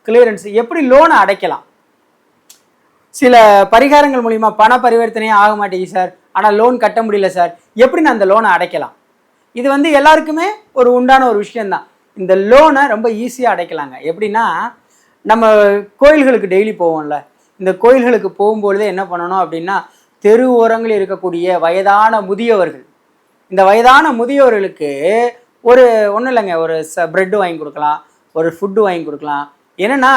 Clearance, எப்படி லோனை அடைக்கலாம். சில பரிகாரங்கள் மூலிமா பண பரிவர்த்தனையே ஆக மாட்டேங்குது சார், ஆனால் லோன் கட்ட முடியல சார், எப்படி நான் அந்த லோனை அடைக்கலாம். இது வந்து எல்லாருக்குமே ஒரு உண்டான ஒரு விஷயந்தான். இந்த லோனை ரொம்ப ஈஸியாக அடைக்கலாங்க. எப்படின்னா, நம்ம கோயில்களுக்கு டெய்லி போவோம்ல, இந்த கோயில்களுக்கு போகும்பொழுதே என்ன பண்ணணும் அப்படின்னா, தெரு ஓரங்களில் இருக்கக்கூடிய வயதான முதியவர்கள், இந்த வயதான முதியவர்களுக்கு ஒரு ஒன்றும் இல்லைங்க, ஒரு பிரெட்டு வாங்கி கொடுக்கலாம், ஒரு ஃபுட்டு வாங்கி கொடுக்கலாம். ஏன்னா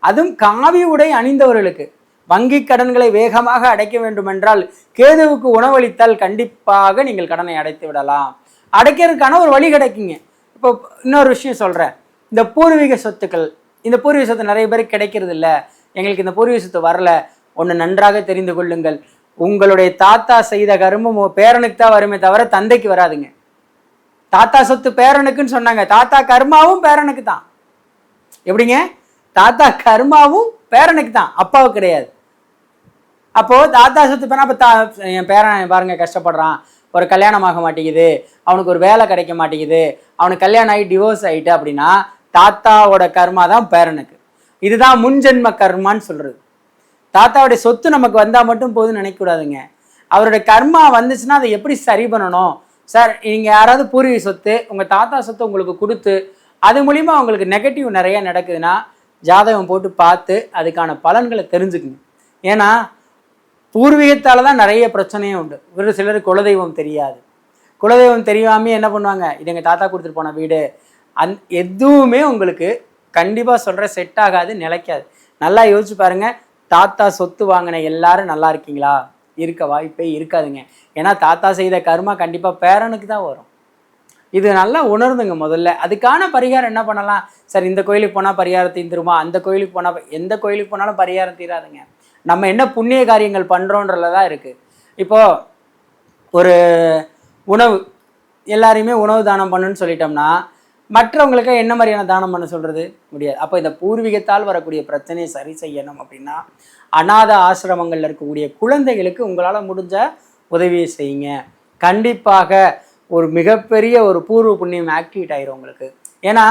அதுவும் காவி உடை அணிந்தவர்களுக்கு வங்கி கடன்களை வேகமாக அடைக்க வேண்டுமென்றால் கேதுவுக்கு உணவளித்தால் கண்டிப்பாக நீங்கள் கடனை அடைத்து விடலாம். அடைக்கிறதுக்கான ஒரு வழி கிடைக்குங்க. இப்போ இன்னொரு விஷயம் சொல்கிறேன், இந்த பூர்வீக சொத்துக்கள், இந்த பூர்வீக சொத்து நிறைய பேருக்கு கிடைக்கிறது இல்லை, எங்களுக்கு இந்த பூர்வீக சொத்து வரல. ஒன்று நன்றாக தெரிந்து கொள்ளுங்கள், உங்களுடைய தாத்தா செய்த கர்மம் பேரனுக்கு தான் வருமே தவிர தந்தைக்கு வராதுங்க. தாத்தா சொத்து பேரனுக்குன்னு சொன்னாங்க, தாத்தா கர்மாவும் பேரனுக்கு தான். எப்படிங்க? தாத்தா கர்மாவும் பேரனுக்கு தான், அப்பாவுக்கு கிடையாது. அப்போது தாத்தா சொத்து பேனா, அப்போ என் பேரன் பாருங்க கஷ்டப்படுறான், ஒரு கல்யாணம் ஆக மாட்டேங்குது, அவனுக்கு ஒரு வேலை கிடைக்க மாட்டேங்குது, அவனுக்கு கல்யாணம் ஆகி டிவோர்ஸ் ஆகிட்டு அப்படின்னா தாத்தாவோட கர்மா தான் பேரனுக்கு. இதுதான் முன்ஜென்ம கர்மான்னு சொல்கிறது. தாத்தாவுடைய சொத்து நமக்கு வந்தால் மட்டும் போதும்னு நினைக்கக்கூடாதுங்க. அவருடைய கர்மா வந்துச்சுன்னா அதை எப்படி சரி பண்ணணும். சார், நீங்கள் யாராவது பூர்வீக சொத்து உங்கள் தாத்தா சொத்து உங்களுக்கு கொடுத்து அது மூலிமா உங்களுக்கு நெகட்டிவ் நிறைய நடக்குதுன்னா ஜாதகம் போட்டு பார்த்து அதுக்கான பலன்களை தெரிஞ்சுக்குங்க. ஏன்னா பூர்வீகத்தால் தான் நிறைய பிரச்சனையும் உண்டு. ஒரு சிலர் குலதெய்வம் தெரியாது, குலதெய்வம் தெரியாமே என்ன பண்ணுவாங்க, இது எங்கள் தாத்தா கொடுத்துட்டு போன வீடு, எதுவுமே உங்களுக்கு கண்டிப்பாக சொல்கிற செட் ஆகாது, நிலைக்காது. நல்லா யோசிச்சு பாருங்கள், தாத்தா சொத்து வாங்கின எல்லாரும் நல்லா இருக்கீங்களா? இருக்க வாய்ப்பே இருக்காதுங்க. ஏன்னா தாத்தா செய்த கர்மா கண்டிப்பாக பேரனுக்கு தான் வரும். இது நல்லா உணர்ந்துங்க முதல்ல. அதுக்கான பரிகாரம் என்ன பண்ணலாம். சார், இந்த கோயிலுக்கு போனால் பரிகாரம் தீர்ந்துருமா, அந்த கோயிலுக்கு போனால், எந்த கோயிலுக்கு போனாலும் பரிகாரம் தீராதுங்க. நம்ம என்ன புண்ணிய காரியங்கள் பண்ணுறோன்றதுல தான் இருக்குது. இப்போது ஒரு உணவு, எல்லாரையுமே உணவு தானம் பண்ணுன்னு சொல்லிட்டோம்னா மற்றவங்களுக்கு என்ன மாதிரியான தானம் பண்ண சொல்கிறது முடியாது. அப்போ இந்த பூர்வீகத்தால் வரக்கூடிய பிரச்சனையை சரி செய்யணும் அப்படின்னா அநாத ஆசிரமங்களில் இருக்கக்கூடிய குழந்தைகளுக்கு உங்களால் முடிஞ்ச உதவியை செய்யுங்க. கண்டிப்பாக ஒரு மிகப்பெரிய ஒரு பூர்வ புண்ணியம் ஆக்டிவேட் ஆயிரும் உங்களுக்கு. ஏன்னா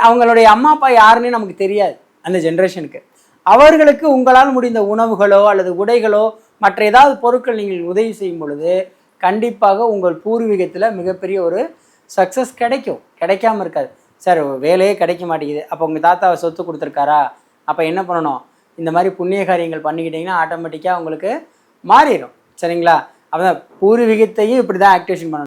அவங்களுடைய அம்மா அப்பா யாருன்னு நமக்கு தெரியாது அந்த ஜென்ரேஷனுக்கு. அவர்களுக்கு உங்களால் முடிந்த உணவுகளோ அல்லது உடைகளோ மற்ற ஏதாவது பொருட்கள் நீங்கள் உதவி செய்யும் பொழுது கண்டிப்பாக உங்கள் பூர்வீகத்தில் மிகப்பெரிய ஒரு சக்ஸஸ் கிடைக்கும், கிடைக்காம இருக்காது. சார், வேலையே கிடைக்க மாட்டேங்குது, அப்போ உங்கள் தாத்தாவை சொத்து கொடுத்துருக்காரா, அப்போ என்ன பண்ணணும், இந்த மாதிரி புண்ணிய காரியங்கள் பண்ணிக்கிட்டிங்கன்னா ஆட்டோமேட்டிக்காக உங்களுக்கு மாறிடும். சரிங்களா? அப்போ பூர்வீகத்தையும் இப்படி தான் ஆக்டிவேஷன் பண்ணணும்.